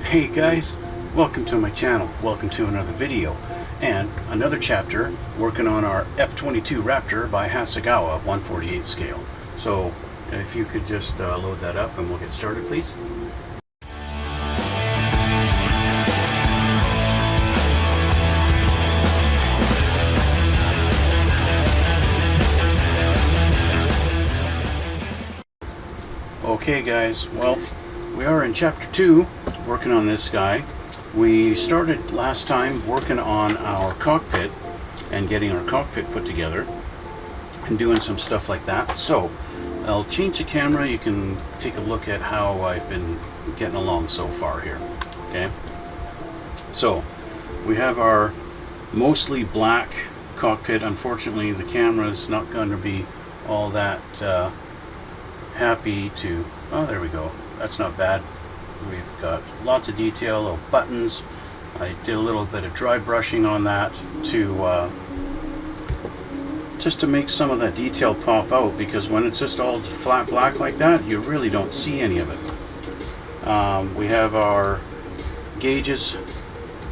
Hey guys, welcome to my channel, welcome to another video, and another chapter working on our F-22 Raptor by Hasegawa 1/48 scale. So if you could just load that up and we'll get started, please. Okay guys, well, we are in chapter 2 working on this guy. We started last time working on our cockpit and getting our cockpit put together and doing some stuff like that. So I'll change the camera. You can take a look at how I've been getting along so far here. Okay, so we have our mostly black cockpit. Unfortunately, the camera's not going to be all that happy to... Oh, there we go. That's not bad. We've got lots of detail, little buttons. I did a little bit of dry brushing on that to just to make some of that detail pop out, because when it's just all flat black like that, you really don't see any of it. We have our gauges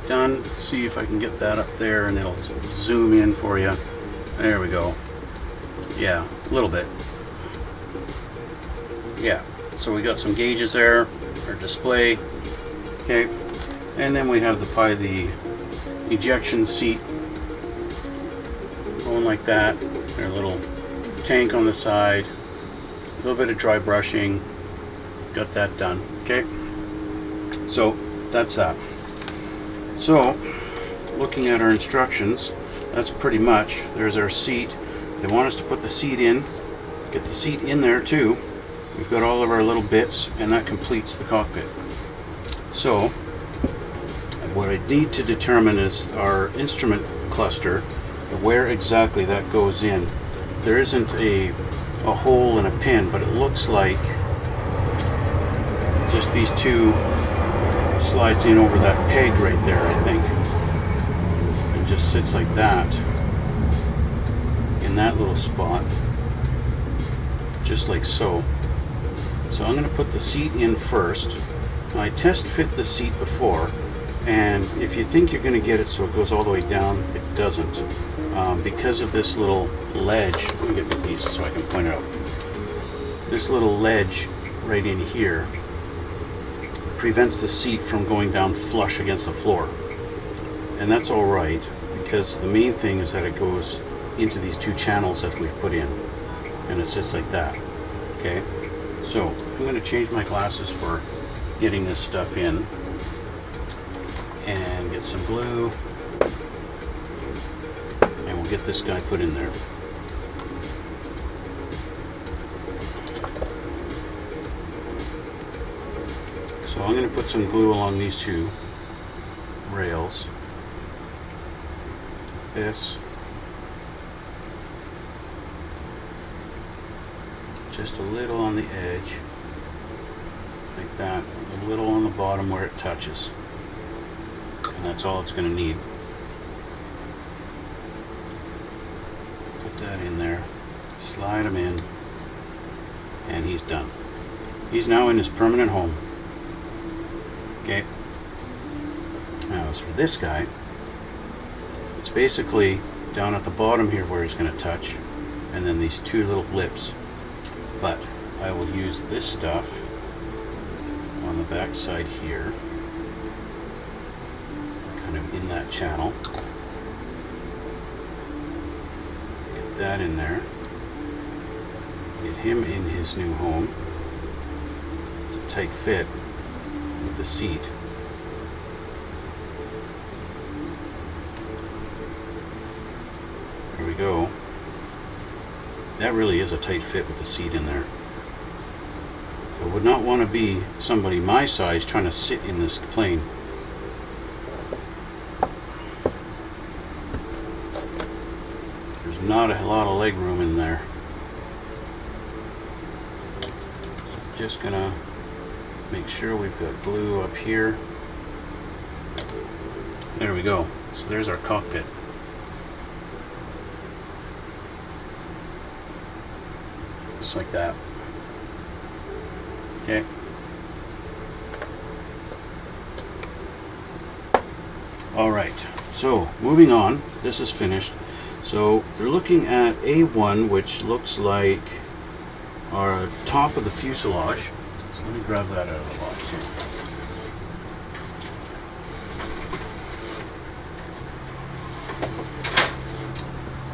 done. Let's see if I can get that up there and it'll zoom in for you. There we go. Yeah, a little bit. Yeah, so we got some gauges there, our display, okay, and then we have the ejection seat going like that, their little tank on the side, a little bit of dry brushing, got that done, okay, so that's that. So looking at our instructions, that's pretty much, there's our seat. They want us to put the seat in, get the seat in there too. We've got all of our little bits, and that completes the cockpit. So what I need to determine is our instrument cluster, where exactly that goes in. There isn't a hole and a pin, but it looks like just these two slides in over that peg right there, I think. It just sits like that in that little spot, just like so. So I'm going to put the seat in first. I test fit the seat before, and if you think you're going to get it so it goes all the way down, it doesn't. Because of this little ledge, let me get the piece so I can point it out. This little ledge right in here prevents the seat from going down flush against the floor. And that's all right, because the main thing is that it goes into these two channels that we've put in, and it sits like that. Okay. So I'm going to change my glasses for getting this stuff in, and get some glue, and we'll get this guy put in there. So I'm going to put some glue along these two rails. This. Just a little on the edge, like that, a little on the bottom where it touches, and that's all it's going to need. Put that in there, slide him in, and he's done. He's now in his permanent home. Okay, now as for this guy, it's basically down at the bottom here where he's going to touch, and then these two little lips. But I will use this stuff on the back side here, kind of in that channel. Get that in there. Get him in his new home. It's a tight fit with the seat. There we go. That really is a tight fit with the seat in there. I would not want to be somebody my size trying to sit in this plane. There's not a lot of leg room in there. So just gonna make sure we've got glue up here. There we go. So there's our cockpit. Just like that. Okay. All right, so moving on, this is finished. So they're looking at A1, which looks like our top of the fuselage. So let me grab that out of the box here.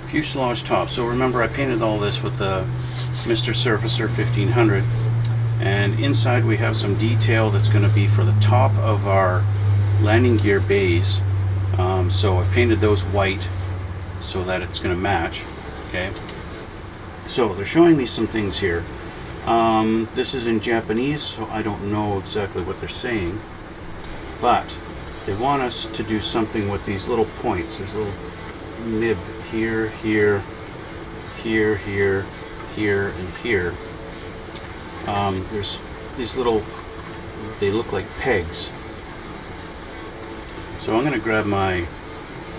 Fuselage top. So remember, I painted all this with the Mr. Surfacer 1500, and inside we have some detail that's going to be for the top of our landing gear bays. So I painted those white so that it's going to match. Okay. So they're showing me some things here. This is in Japanese, so I don't know exactly what they're saying, but they want us to do something with these little points. There's a little nib here, here, here, here, here, and here. There's these little, they look like pegs. So I'm going to grab my,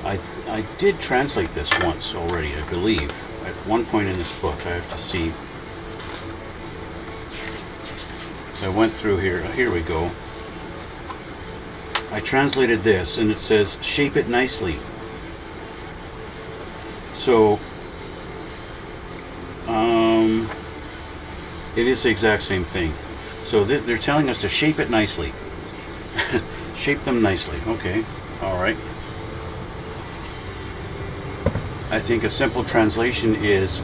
I did translate this once already, I believe. At one point in this book, I have to see. So I went through here. Here we go. I translated this, and it says, shape it nicely. So, it is the exact same thing. So they're telling us to shape it nicely. Shape them nicely. Okay. All right. I think a simple translation is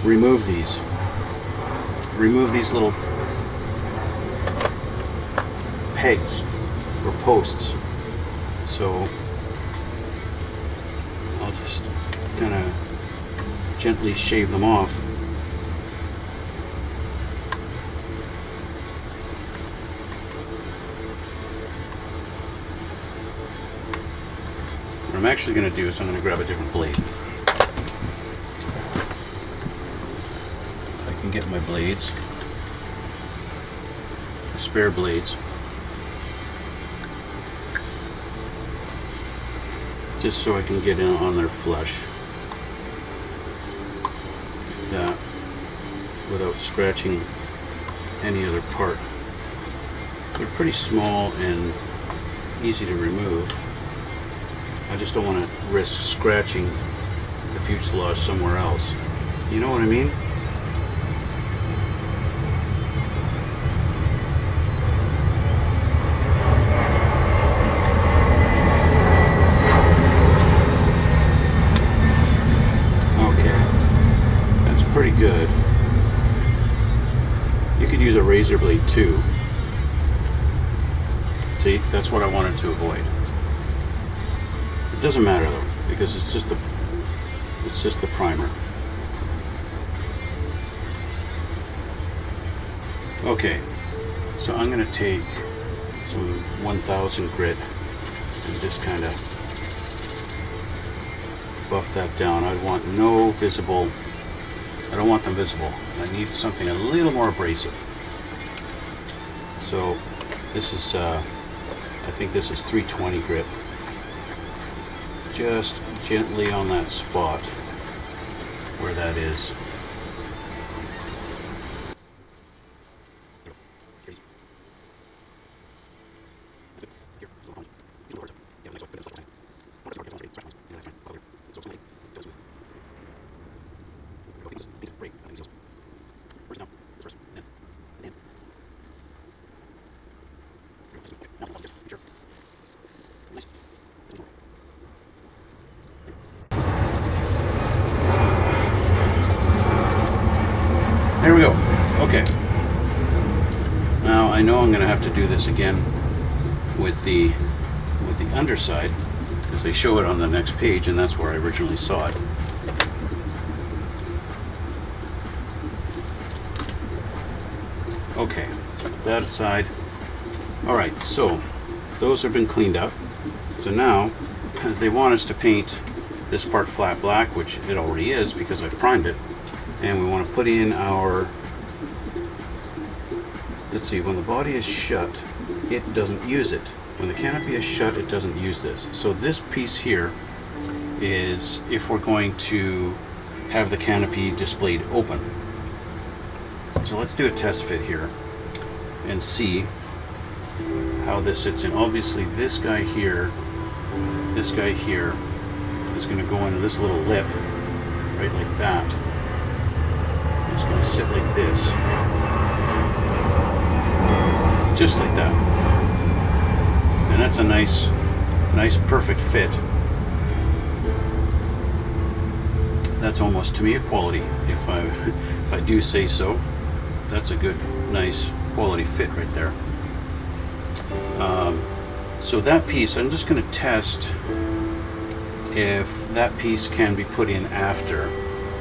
remove these. Remove these little pegs or posts. So I'll just kind of gently shave them off. What I'm actually going to do is I'm going to grab a different blade. If I can get my blades, the spare blades, just so I can get in on their flesh. That without scratching any other part. They're pretty small and easy to remove. I just don't want to risk scratching the fuselage somewhere else. You know what I mean? Pretty good. You could use a razor blade too. See, that's what I wanted to avoid. It doesn't matter though, because it's just the primer. Okay, so I'm going to take some 1000 grit and just kind of buff that down. I want no visible. I don't want them visible. I need something a little more abrasive. So this is, I think this is 320 grit. Just gently on that spot where that is. There we go. Okay. Now I know I'm going to have to do this again with the underside, because they show it on the next page, and that's where I originally saw it. Okay, that aside. All right, so those have been cleaned up. So now they want us to paint this part flat black, which it already is because I've primed it. And we want to put in our, let's see, when the body is shut, it doesn't use it. When the canopy is shut, it doesn't use this. So this piece here is if we're going to have the canopy displayed open. So let's do a test fit here and see how this sits in. Obviously this guy here this guy here is going to go into this little lip, right like that. It's going to sit like this, just like that. And that's a nice perfect fit. That's almost, to me, a quality, if I do say so. That's a good, nice quality fit right there. So that piece, I'm just going to test if that piece can be put in after,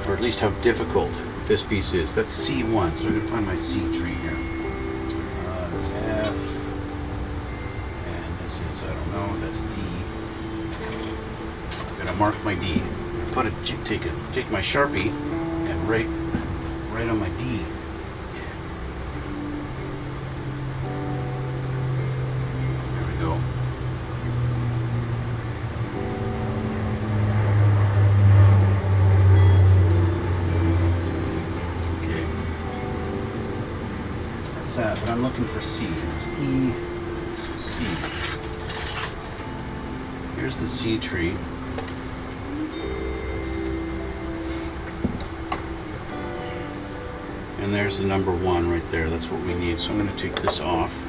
or at least how difficult this piece is. That's C1, so I'm going to find my C tree here. It's F, and this is, I don't know, that's D. I'm going to mark my D. Take my Sharpie and write on my D. There we go. Okay. That's that, but I'm looking for C. It's E, C. Here's the C tree. And there's the number 1 right there. That's what we need. So I'm going to take this off.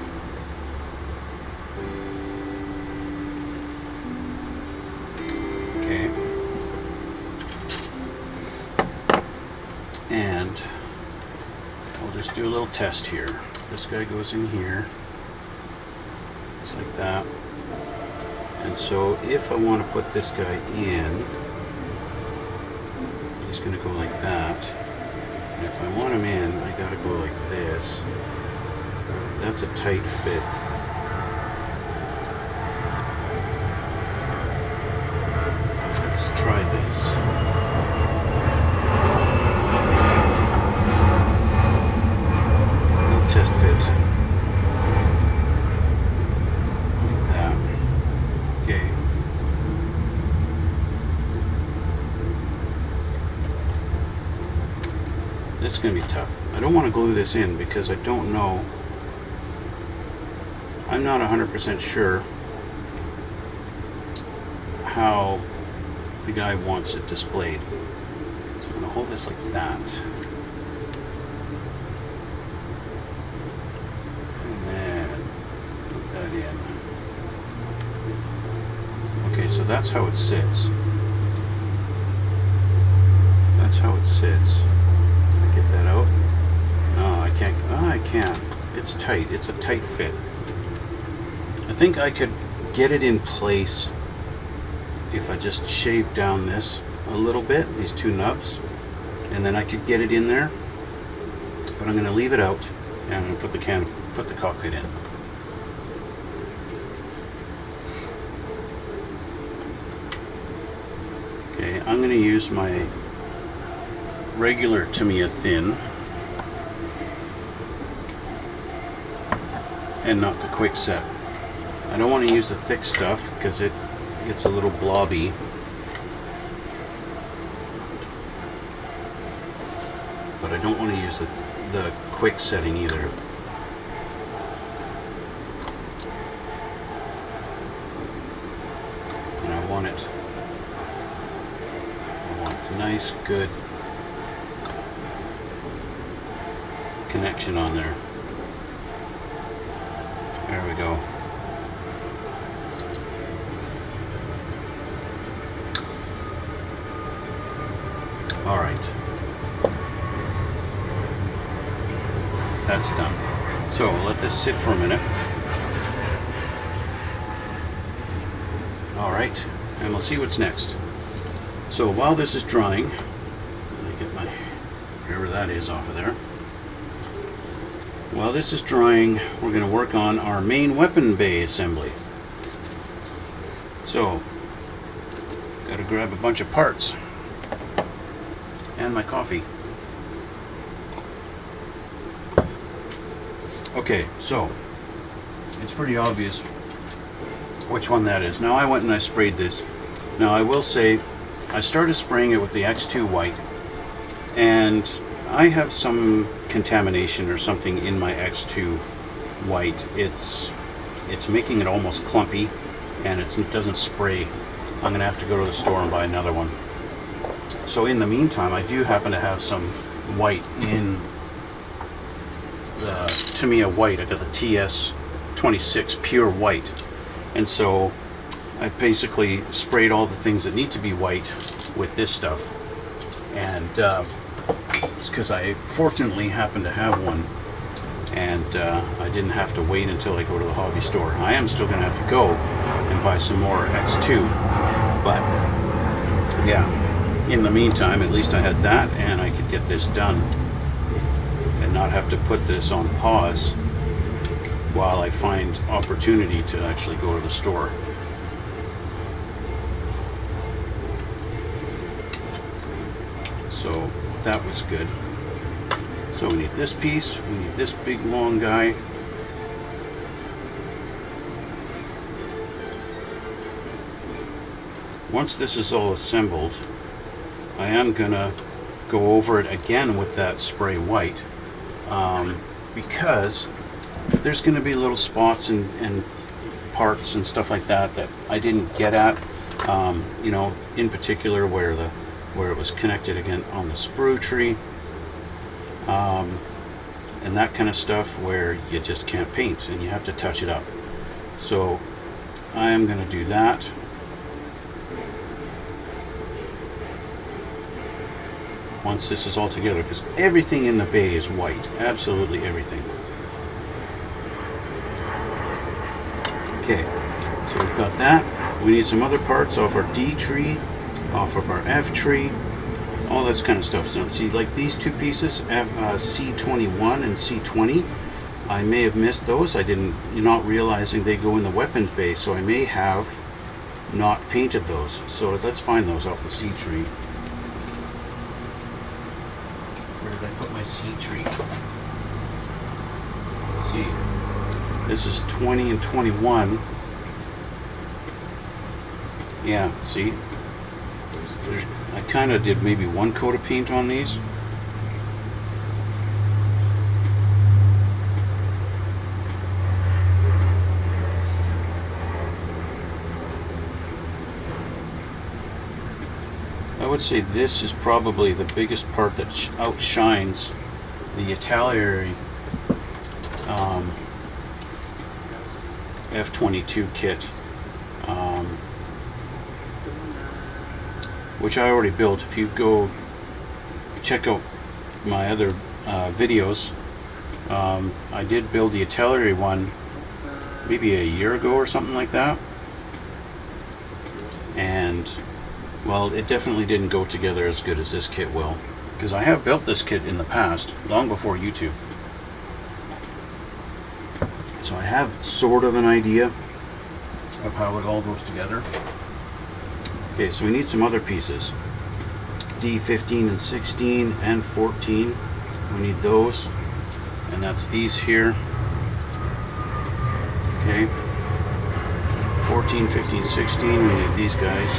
Okay. And I'll just do a little test here. This guy goes in here, just like that. And so if I want to put this guy in, he's going to go like that. If I want him in, I gotta go like this. That's a tight fit. Let's try this. Little test fit. Like that. Okay. This is going to be tough. I don't want to glue this in because I don't know. I'm not 100% sure how the guy wants it displayed. So I'm going to hold this like that. And then put that in. Okay, so that's how it sits. That's how it sits. Get that out. No, I can't. Oh, I can. It's tight. It's a tight fit. I think I could get it in place if I just shave down this a little bit, these 2 nubs, and then I could get it in there. But I'm going to leave it out, and I'm going to put the cockpit in. Okay, I'm going to use my regular Tamiya thin and not the quick set. I don't want to use the thick stuff because it gets a little blobby. But I don't want to use the quick setting either. And I want nice, good connection on there. There we go. All right. That's done. So we'll let this sit for a minute. All right, and we'll see what's next. So while this is drying, let me get my, wherever that is, off of there. While this is drying, we're going to work on our main weapon bay assembly. So, got to grab a bunch of parts and my coffee. Okay, so it's pretty obvious which one that is. Now I went and I sprayed this. Now I will say I started spraying it with the X2 white, and I have some contamination or something in my X2 white. It's making it almost clumpy, and it doesn't spray, I'm going to have to go to the store and buy another one. So in the meantime, I do happen to have some white in the Tamiya white. I got the TS26 pure white, and so I basically sprayed all the things that need to be white with this stuff, and it's because I fortunately happen to have one, and I didn't have to wait until I go to the hobby store. I am still going to have to go and buy some more X2, but yeah, in the meantime, at least I had that, and I could get this done and not have to put this on pause while I find opportunity to actually go to the store. So that was good. So we need this piece, we need this big long guy. Once this is all assembled, I am gonna go over it again with that spray white, because there's gonna be little spots and parts and stuff like that that I didn't get at, you know, in particular where it was connected again on the sprue tree, and that kind of stuff where you just can't paint and you have to touch it up. So I am going to do that. Once this is all together, because everything in the bay is white, absolutely everything. Okay, so we've got that. We need some other parts off our D tree, off of our F tree, all this kind of stuff. So see, like these two pieces, C21 and C20, I may have missed those. I didn't, not realizing they go in the weapons bay, so I may have not painted those. So let's find those off the C tree. Where did I put my C tree? Let's see, this is 20 and 21. Yeah, see, I kind of did maybe one coat of paint on these. I would say this is probably the biggest part that outshines the Italiary F-22 kit, which I already built. If you go check out my other videos, I did build the Italiary one maybe a year ago or something like that, and well, it definitely didn't go together as good as this kit will, because I have built this kit in the past, long before YouTube. So I have sort of an idea of how it all goes together. Okay, so we need some other pieces. D15 and 16 and 14. We need those. And that's these here. Okay. 14, 15, 16. We need these guys.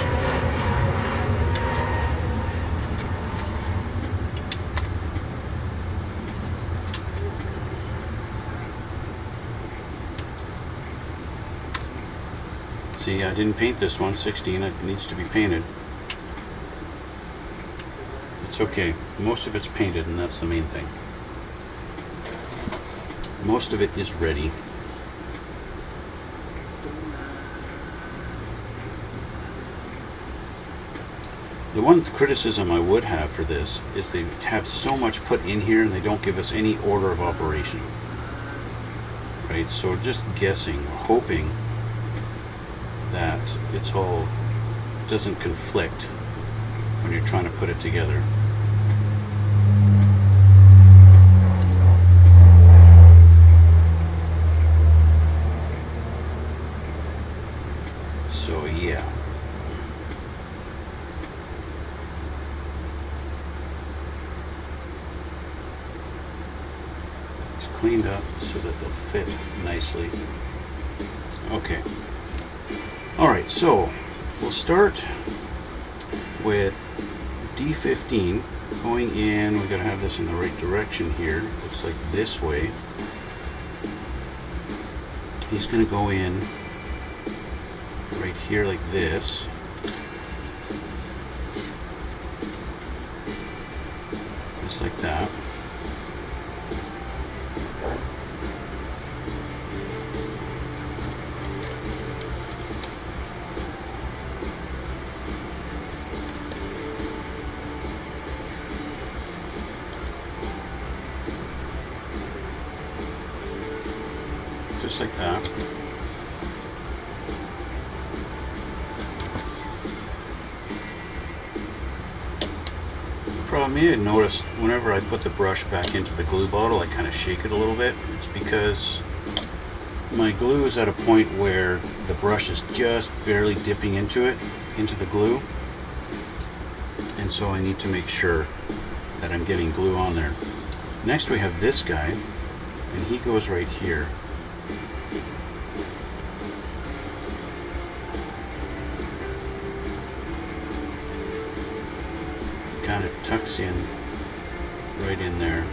See, I didn't paint this one, 16, it needs to be painted. It's okay, most of it's painted, and that's the main thing. Most of it is ready. The one criticism I would have for this is they have so much put in here and they don't give us any order of operation. Right, so just guessing, hoping that it's all doesn't conflict when you're trying to put it together. So yeah. It's cleaned up so that they'll fit nicely. Okay. Alright, so we'll start with D15 going in. We've got to have this in the right direction here. Looks like this way. He's going to go in right here like this. Just like that. Just like that. Problem you noticed whenever I put the brush back into the glue bottle, I kind of shake it a little bit. It's because my glue is at a point where the brush is just barely dipping into the glue, and so I need to make sure that I'm getting glue on there. Next we have this guy, and he goes right here. Kind of tucks in right in there.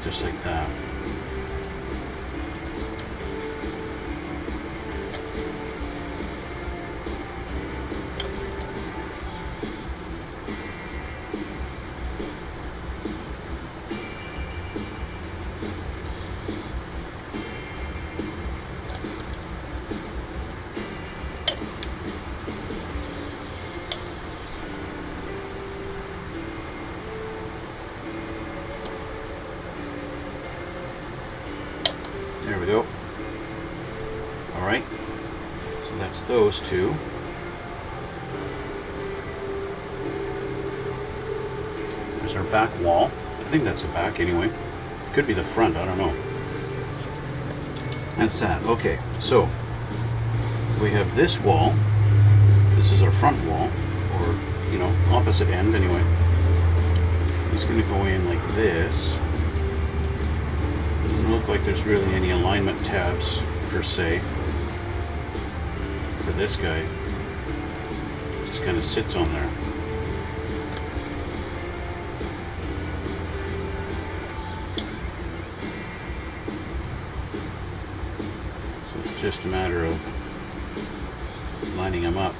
Just like that. There we go. Alright, so that's those two. There's our back wall. I think that's the back anyway. Could be the front, I don't know. That's that. Okay, so we have this wall. This is our front wall, or, you know, opposite end anyway. It's going to go in like this. Doesn't look like there's really any alignment tabs per se for this guy. Just kind of sits on there. So it's just a matter of lining them up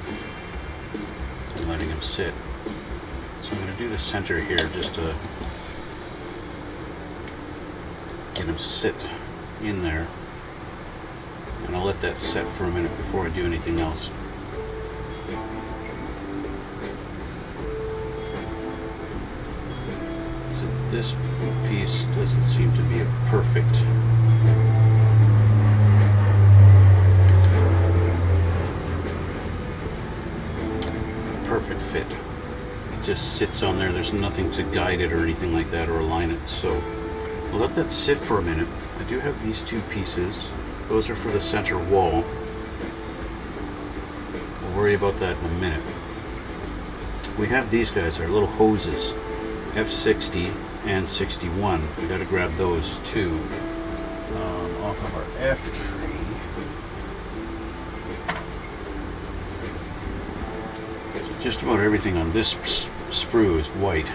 and letting them sit. So I'm going to do the center here just to get them sit in there, and I'll let that set for a minute before I do anything else. So this piece doesn't seem to be a perfect fit. It just sits on there. There's nothing to guide it or anything like that or align it. So I'll let that sit for a minute. I do have these two pieces. Those are for the center wall. We'll worry about that in a minute. We have these guys, our little hoses, F60 and 61. We got to grab those too off of our F tree. So just about everything on this sprue is white.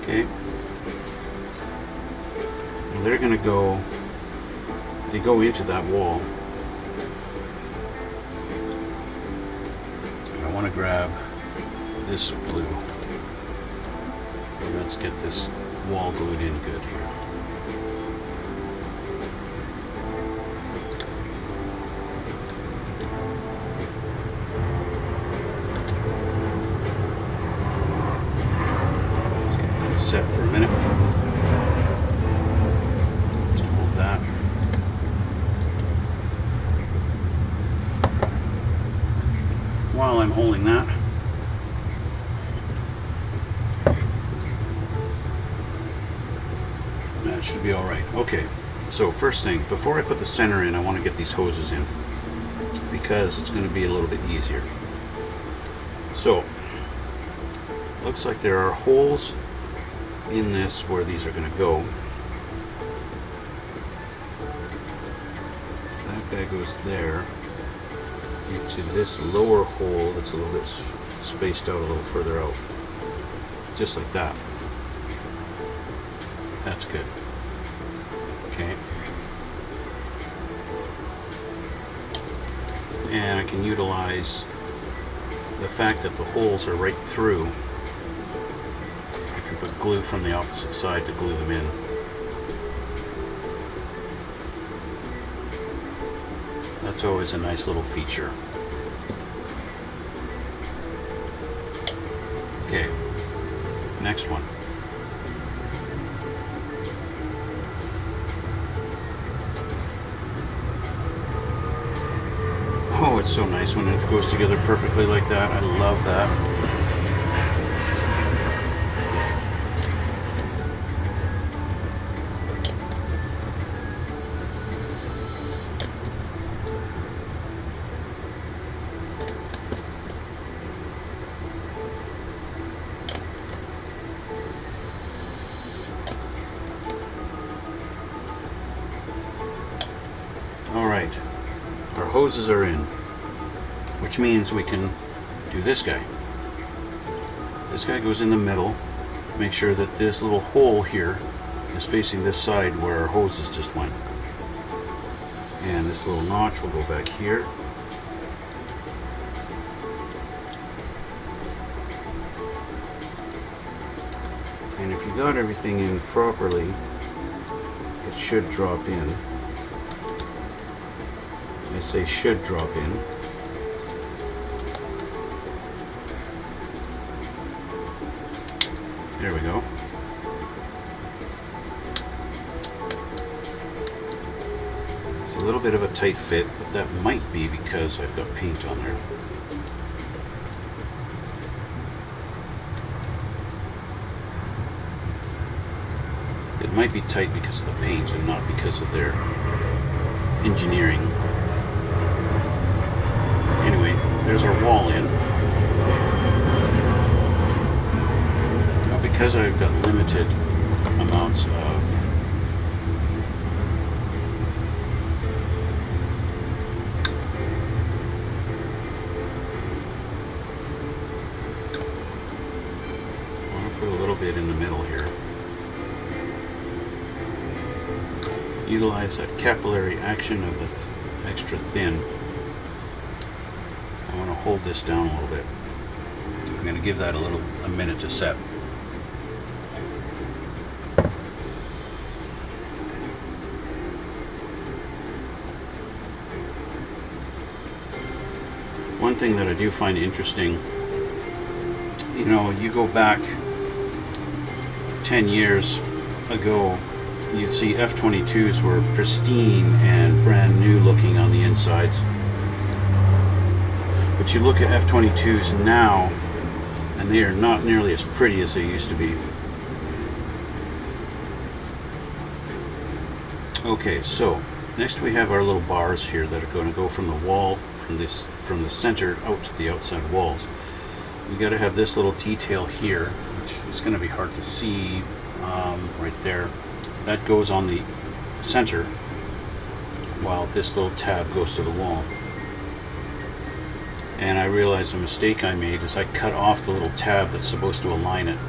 Okay. Well, they're going to go, they go into that wall. I want to grab this glue. Let's get this wall glued in good here. Set for a minute. Just hold that. While I'm holding that, that should be all right. Okay, So first thing, before I put the center in, I want to get these hoses in because it's going to be a little bit easier. So, looks like there are holes in this where these are going to go. So that guy goes there into this lower hole that's a little bit spaced out a little further out. Just like that. That's good. Okay. And I can utilize the fact that the holes are right through. I can put glue from the opposite side to glue them in. That's always a nice little feature. Okay, next one. Oh, it's so nice when it goes together perfectly like that. I love that. All right, our hoses are in, which means we can do this guy. This guy goes in the middle. Make sure that this little hole here is facing this side where our hoses just went. And this little notch will go back here. And if you got everything in properly, it should drop in. I say should drop in. There we go. It's a little bit of a tight fit, but that might be because I've got paint on there. It might be tight because of the paint and not because of their engineering. Anyway, there's our wall in. Now, because I've got limited amounts of I want to put a little bit in the middle here. Utilize that capillary action of the extra thin. I want to hold this down a little bit. I'm going to give that a minute to set. One thing that I do find interesting, you know, you go back 10 years ago, you'd see F-22s were pristine and brand new looking on the insides. But you look at F-22s now, and they are not nearly as pretty as they used to be. Okay, so next we have our little bars here that are going to go from the wall, from the center out to the outside walls. We got to have this little detail here, which is going to be hard to see right there. That goes on the center, while this little tab goes to the wall. And I realized a mistake I made is I cut off the little tab that's supposed to align it.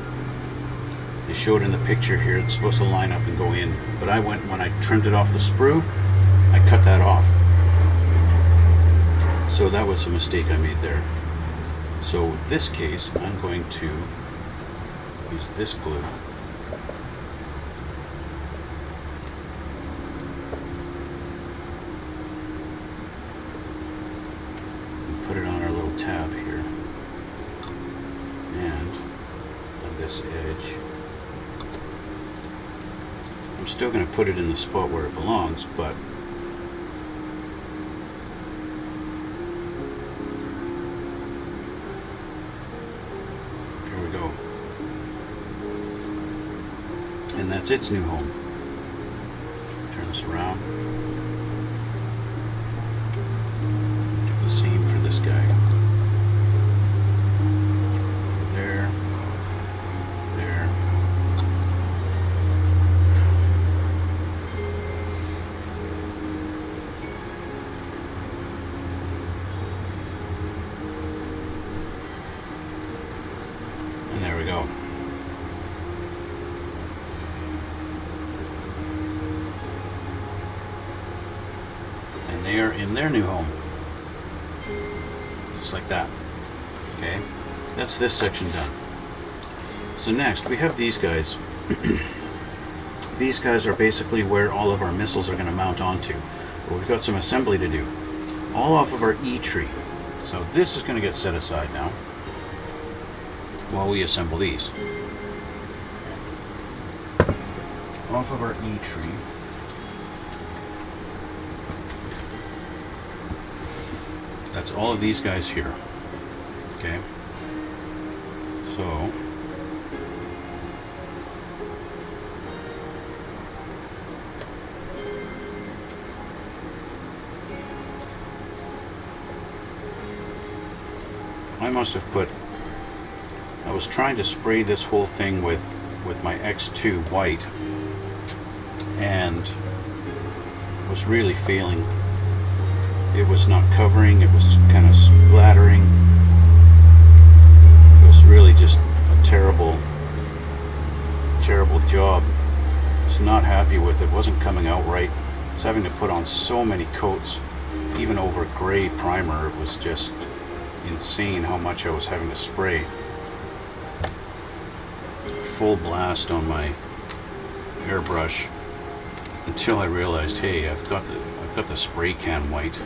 They showed in the picture here it's supposed to line up and go in, but when I trimmed it off the sprue, I cut that off. So that was a mistake I made there. So in this case, I'm going to use this glue. Put it on our little tab here, and on this edge. I'm still going to put it in the spot where it belongs, but here we go. And that's its new home. Turn the this around. Do the same for this guy. There. There. And there we go. They are in their new home. Just like that. Okay, that's this section done. So next we have these guys. These guys are basically where all of our missiles are going to mount onto. But we've got some assembly to do. All off of our E tree. So this is going to get set aside now while we assemble these. Off of our E tree. That's all of these guys here. Okay. So I must have put, I was trying to spray this whole thing with my X2 white and was really failing. It was not covering, it was kind of splattering. It was really just a terrible job. I was not happy with it. It wasn't coming out right. I was having to put on so many coats, even over gray primer. It was just insane how much I was having to spray. Full blast on my airbrush until I realized, hey, I've got the spray can white.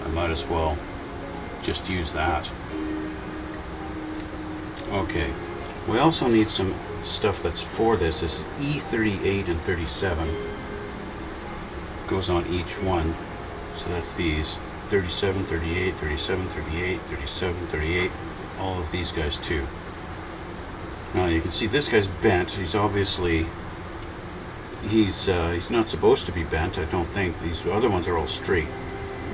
I might as well just use that. Okay, we also need some stuff that's for this. This is E38 and 37. Goes on each one. So that's these 37, 38, 37, 38, 37, 38. All of these guys too. Now you can see this guy's bent. He's obviously he's not supposed to be bent. I don't think. These other ones are all straight.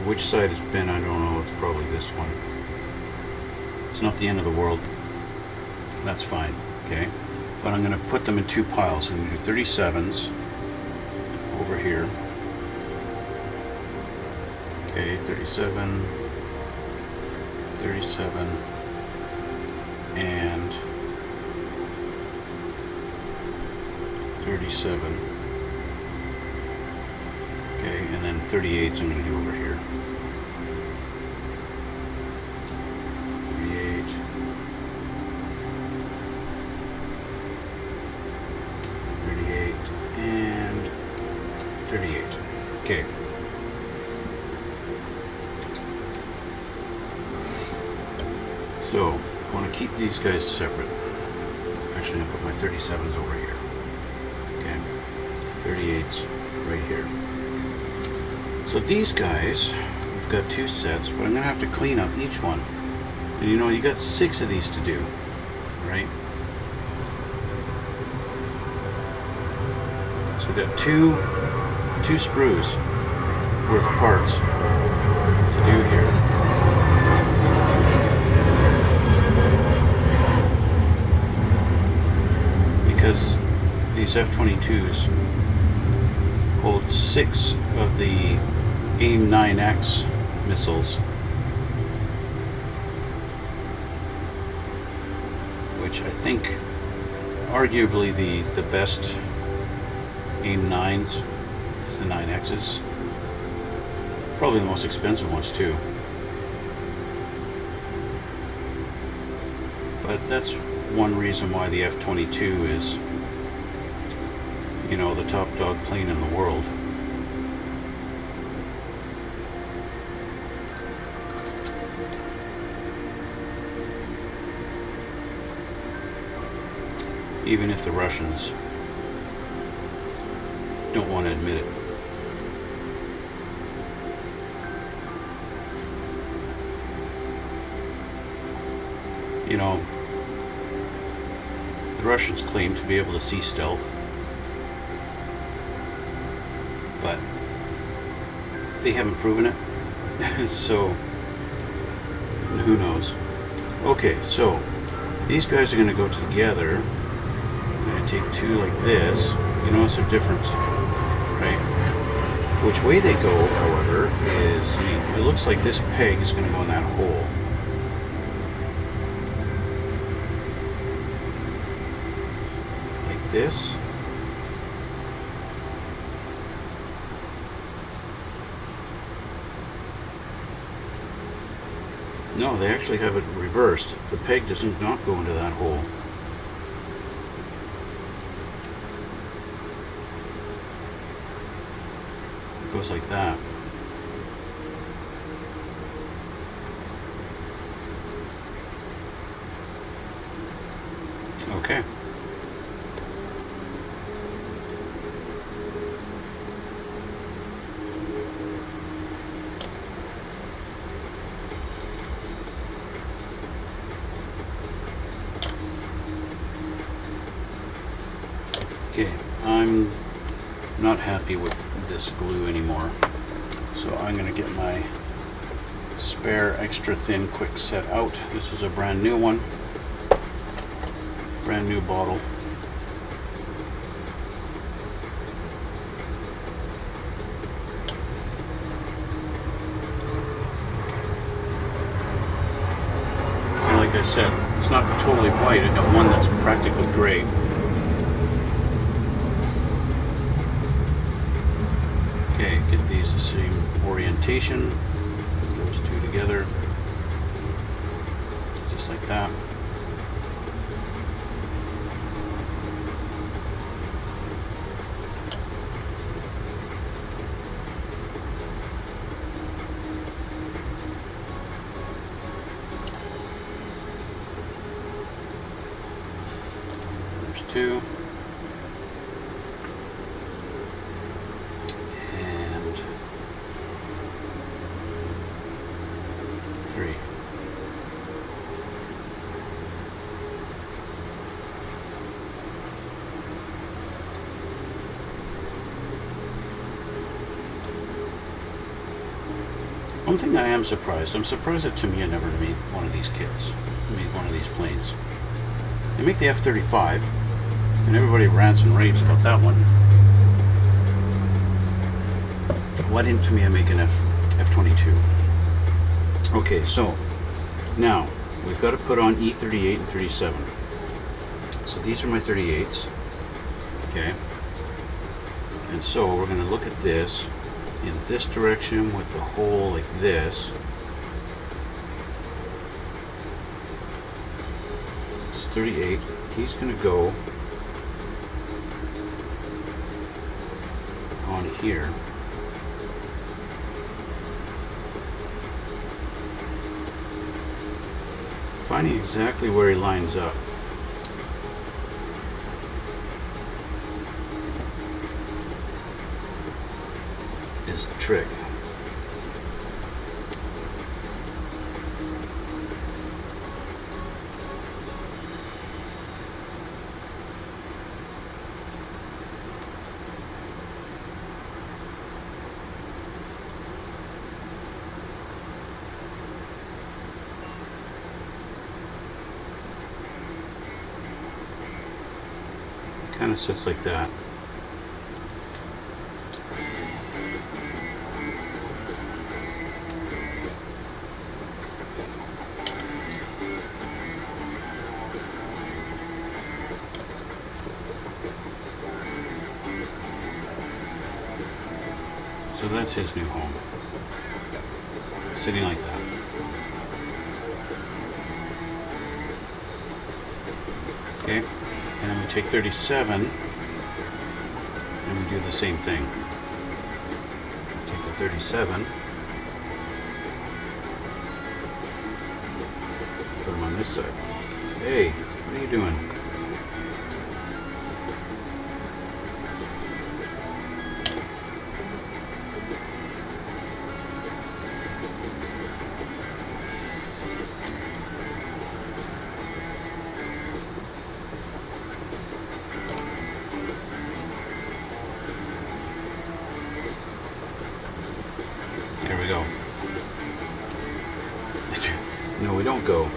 Which side is bent, I don't know. It's probably this one. It's not the end of the world. That's fine, okay? But I'm going to put them in two piles. I'm going to do 37s over here. Okay, 37, 37, and 37. Okay, and then 38s I'm going to do over here. 38. 38 and 38. Okay. So, I want to keep these guys separate. Actually, I'll put my 37s over here. Okay. 38s right here. So these guys, we've got two sets, but I'm going to have to clean up each one. And you know, you got 6 of these to do, right? So we've got two sprues worth of parts to do here. Because these F-22s hold 6 of the AIM-9X missiles, which I think arguably the best AIM-9s is the 9Xs. Probably the most expensive ones too. But that's one reason why the F-22 is, you know, the top dog plane in the world. Even if the Russians don't want to admit it. You know, the Russians claim to be able to see stealth. but they haven't proven it. So who knows? Okay, so these guys are going to go together. I'm going to take two like this. You notice they're different, right? Which way they go, however, is it looks like this peg is going to go in that hole. Like this. No, they actually have it reversed. The peg does not go into that hole. It goes like that. Okay. Okay, I'm not happy with this glue anymore, so I'm going to get my spare extra thin quick set out. This is a brand new one, brand new bottle. And like I said, it's not totally white. I got one that's practically gray. Okay, get these the same orientation, those two together, just like that. There's two. One thing I am surprised, I'm surprised that Tamiya never made one of these kits, made one of these planes. They make the F-35, and everybody rants and raves about that one. Why didn't Tamiya make an F-22? Okay, so now we've got to put on E38 and 37. So these are my 38s, okay? And so we're going to look at this in this direction with the hole like this. It's 38. He's going to go on here. Finding exactly where he lines up. Is the trick. Kind of sits like that. So that's his new home, sitting like that. Okay, and then we take 37 and we do the same thing. Take the 37, put them on this side. Hey, what are you doing? we go. No, we don't go.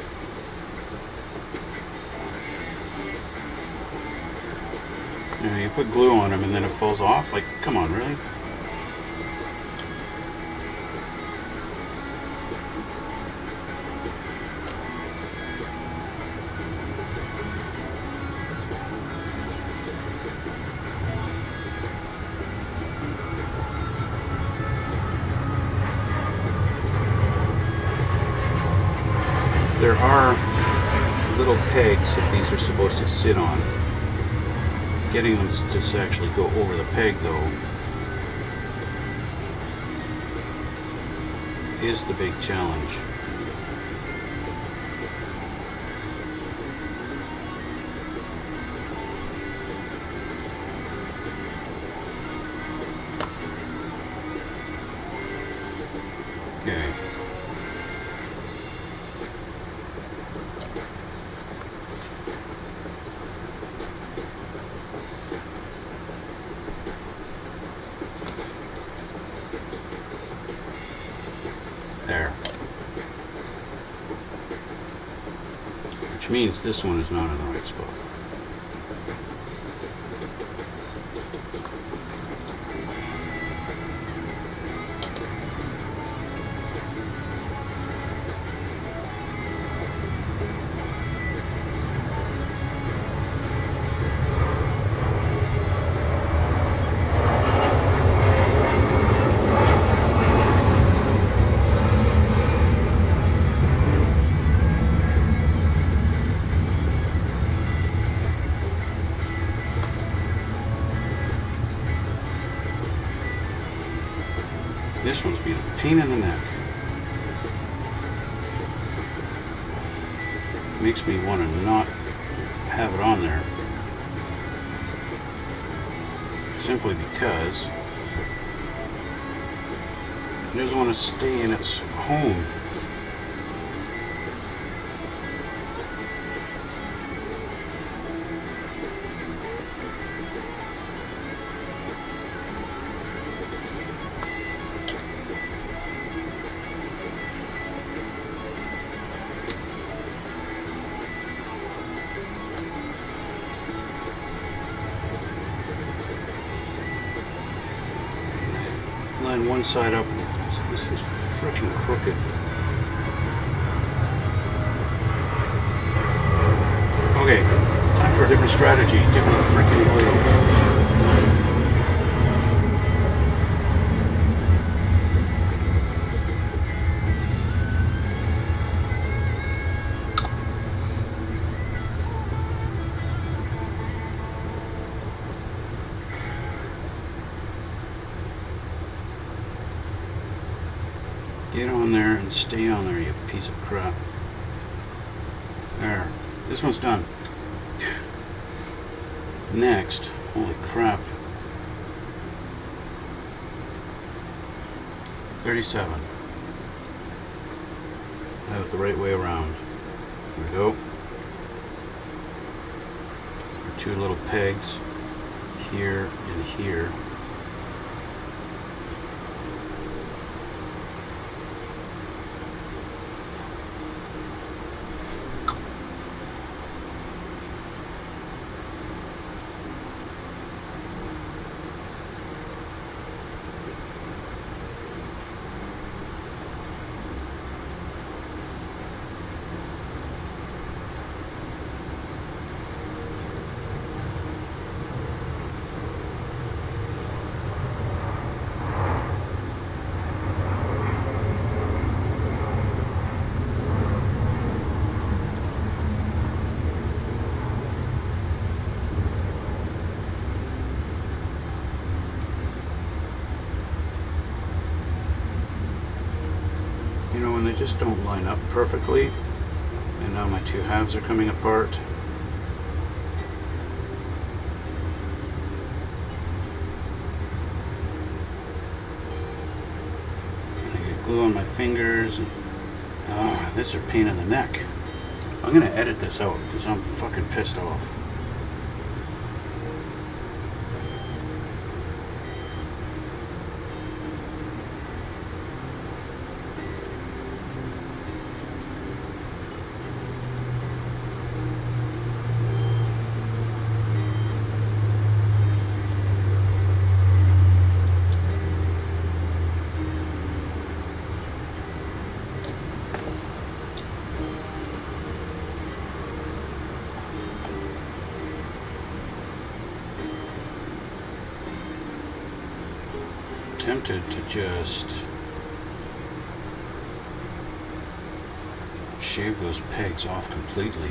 You know, you put glue on them and then it falls off? Like, come on, really? There are little pegs that these are supposed to sit on. Getting them to actually go over the peg, though, is the big challenge. Okay. There. Which means this one is not in the right spot. This one's being a pain in the neck. Makes me want to not have it on there. Simply because it doesn't want to stay in its home. Line one side up. This is freaking crooked. Okay, time for a different strategy, different freaking glue. Get on there and stay on there, you piece of crap. There. This one's done. Next, holy crap. 37. Have it the right way around. There we go. Our two little pegs here and here. When they just don't line up perfectly, and now my two halves are coming apart. And I get glue on my fingers. And, this is a pain in the neck. I'm gonna edit this out because I'm fucking pissed off. tempted to just shave those pegs off completely.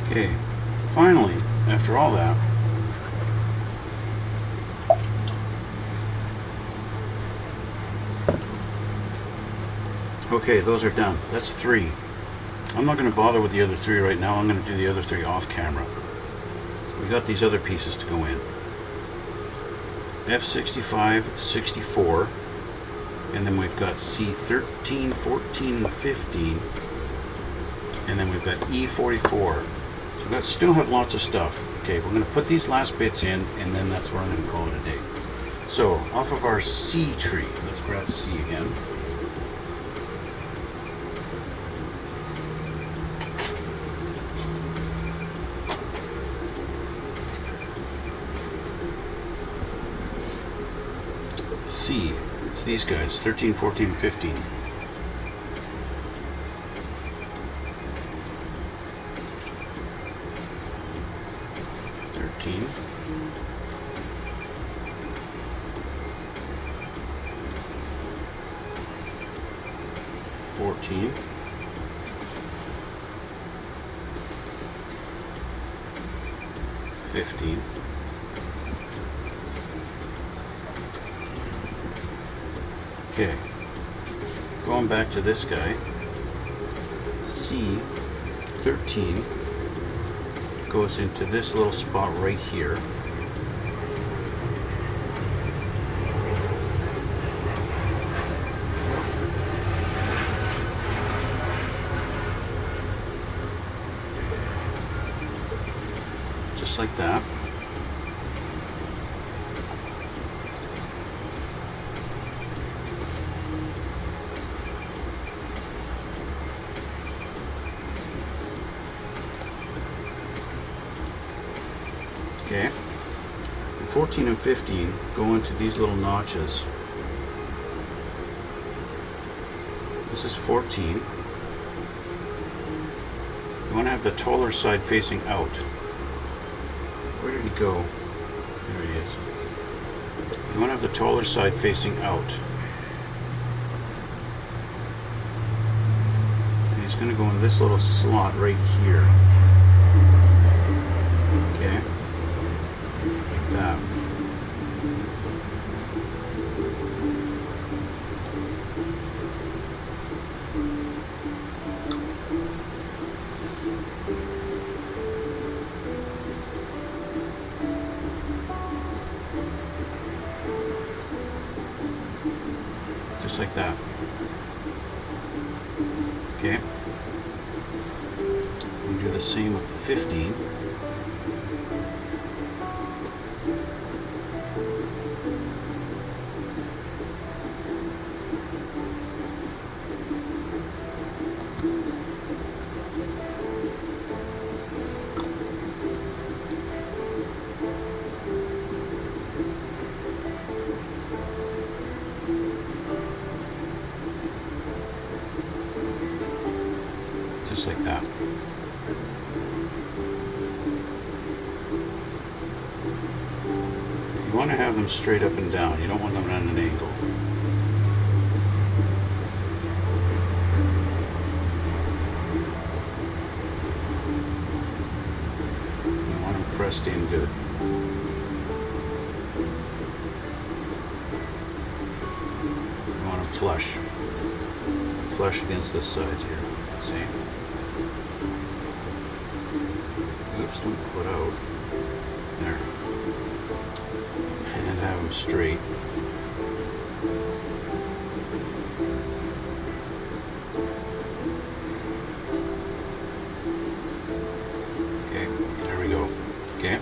Okay, finally, after all that, okay, those are done. That's 3. I'm not going to bother with the other 3 right now. I'm going to do the other 3 off camera. We got these other pieces to go in. F65, 64, and then we've got C13, 14, and 15, and then we've got E44. So we still have lots of stuff. Okay, we're going to put these last bits in, and then that's where I'm going to call it a day. So, off of our C tree, let's grab C again. C, it's these guys, 13, 14, 15. 14, 15, okay, going back to this guy, C13 goes into this little spot right here. Just like that. Okay. And 14 and 15 go into these little notches. This is 14. want to have the taller side facing out. Where did he go? There he is. You want to have the taller side facing out. And he's going to go in this little slot right here. Okay? Like that. Just like that. Okay. We do the same with the 15. Just like that. You want to have them straight up and down. You don't want them at an angle. You want them pressed in good. You want them flush. Flush against this side here. See? Oops, don't put out. There. And have them straight. Okay, there we go. Okay.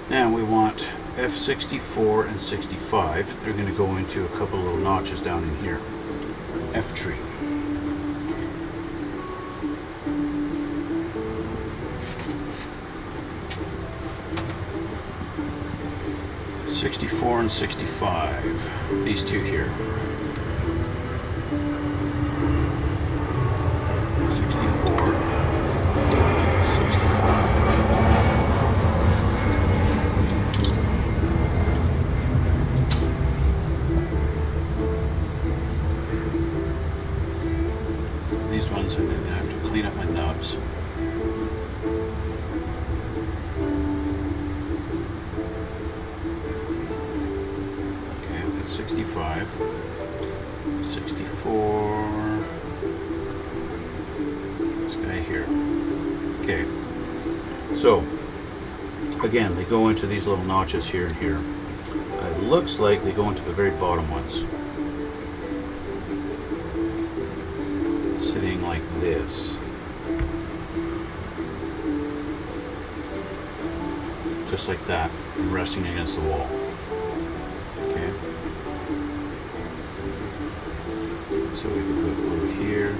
Now we want F-64 and 65. They're going to go into a couple little notches down in here. F tree. '64 and 65. These two here. 64. 65. These ones I'm going to have to clean up my nubs. Okay, I've got 65, 64, this guy here. Okay, so again, they go into these little notches here and here. It looks like they go into the very bottom ones. Sitting like this. Just like that, and resting against the wall. Okay. So we can put glue here.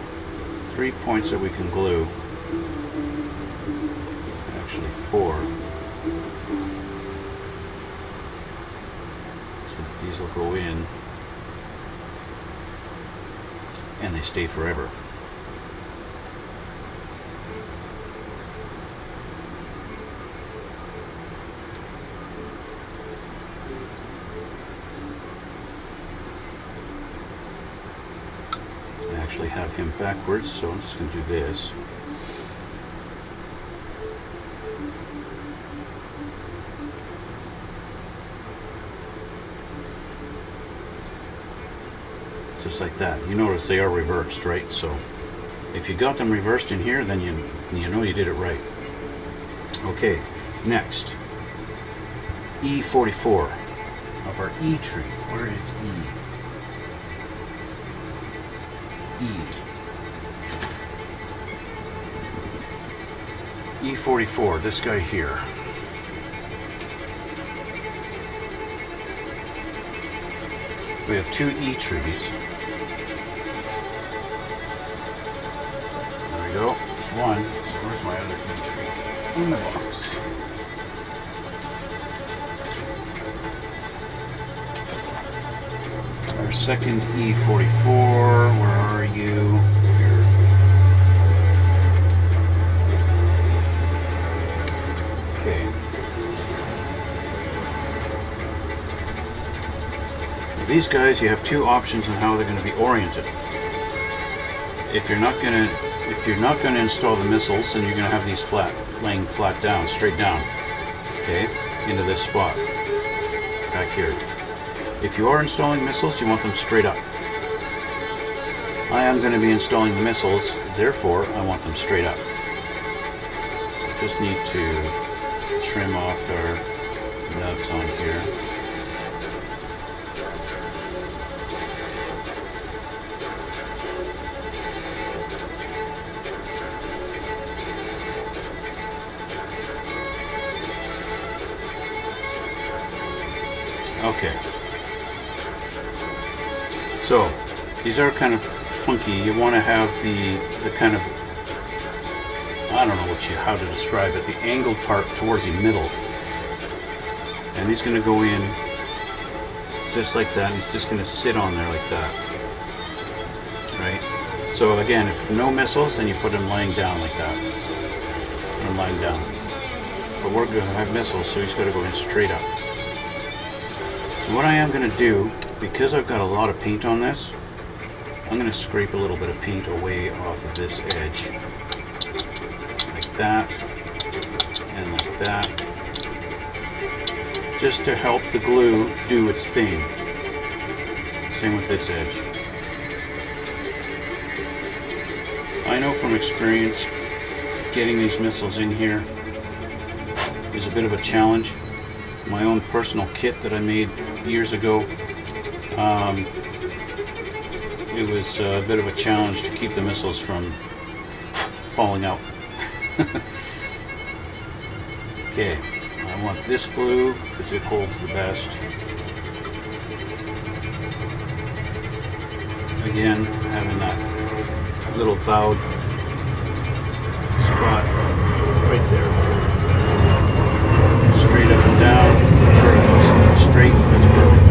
3 points that we can glue. Actually 4. So these will go in. And they stay forever. Actually have him backwards, so I'm just going to do this. Just like that. You notice they are reversed, right? So if you got them reversed in here, then you know you did it right. Okay, next. E44 of our E tree. Where is E? E44, this guy here. We have 2 E trees. There we go. There's one. So where's my other E tree? In the box. Our second E44, where are you? Here. these guys, you have two options on how they're going to be oriented. If you're not going to install the missiles, then you're going to have these laying flat down, straight down, okay, into this spot back here. If you are installing missiles, you want them straight up. I am going to be installing the missiles, therefore I want them straight up. So just need to trim off our nubs on here. Okay, so these are kind of funky. You want to have the kind of, I don't know how to describe it, the angled part towards the middle. And he's going to go in just like that, and he's just going to sit on there like that. Right? So again, if no missiles, then you put him lying down like that. Put him lying down. But we're going to have missiles, so he's got to go in straight up. So what I am going to do, because I've got a lot of paint on this, I'm going to scrape a little bit of paint away off of this edge. Like that, and like that. Just to help the glue do its thing. Same with this edge. I know from experience, getting these missiles in here is a bit of a challenge. My own personal kit that I made years ago, it was a bit of a challenge to keep the missiles from falling out. Okay, I want this glue because it holds the best. Again, having that little bowed spot right there. Straight up and down, perfect. Straight, that's perfect.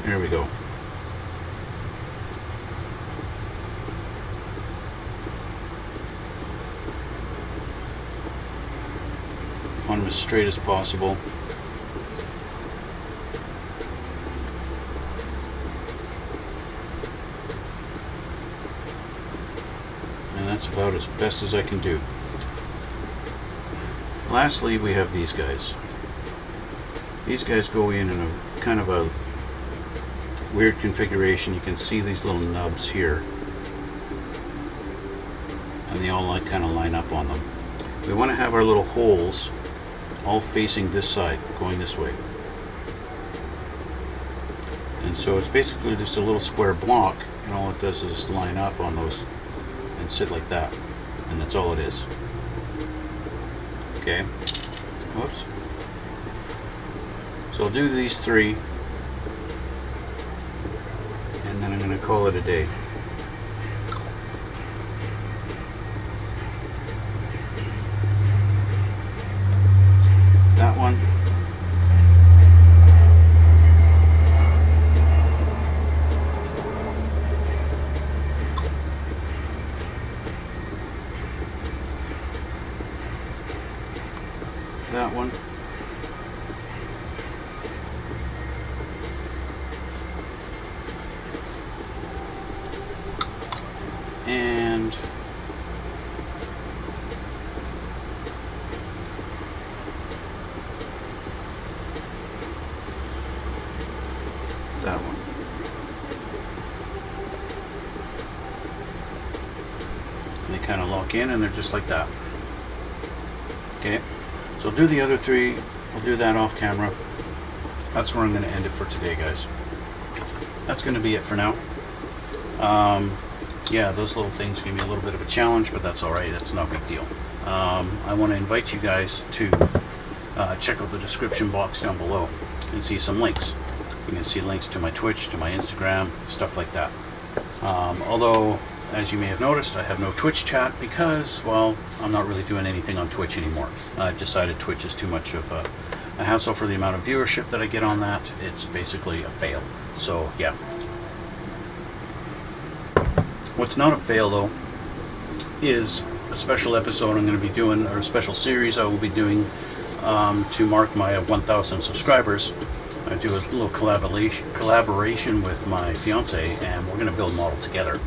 There we go. Want them as straight as possible. And that's about as best as I can do. Lastly, we have these guys. These guys go in a kind of a weird configuration. You can see these little nubs here, and they all kind of line up on them. We want to have our little holes all facing this side, going this way. And so it's basically just a little square block, and all it does is just line up on those and sit like that, and that's all it is. Okay, whoops. So I'll do these three, and then I'm going to call it a day. That one. That one. And that one. And they kind of lock in, and they're just like that. Okay, so I'll do the other three. I'll do that off camera. That's where I'm going to end it for today, guys. That's going to be it for now. Yeah, those little things give me a little bit of a challenge, but that's all right. That's no big deal. I want to invite you guys to check out the description box down below and see some links. You can see links to my Twitch, to my Instagram, stuff like that. Although, as you may have noticed, I have no Twitch chat because, well, I'm not really doing anything on Twitch anymore. I've decided Twitch is too much of a hassle for the amount of viewership that I get on that. It's basically a fail. So, yeah. What's not a fail, though, is a special episode I'm going to be doing, or a special series I will be doing to mark my 1,000 subscribers. I do a little collaboration with my fiance, and we're going to build a model together,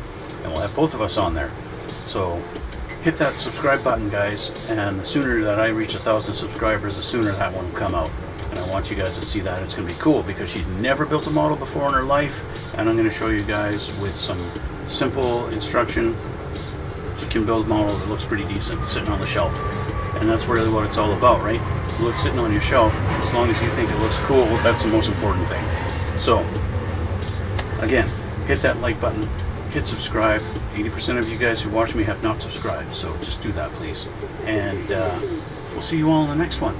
and we'll have both of us on there. So hit that subscribe button, guys, and the sooner that I reach 1,000 subscribers, the sooner that one will come out. And I want you guys to see that. It's going to be cool because she's never built a model before in her life, and I'm going to show you guys with some simple instruction. She can build a model that looks pretty decent sitting on the shelf, and that's really what it's all about, right? Look, sitting on your shelf, as long as you think it looks cool, that's the most important thing. So again, hit that like button, hit subscribe. 80% of you guys who watch me have not subscribed, so just do that, please. And we'll see you all in the next one.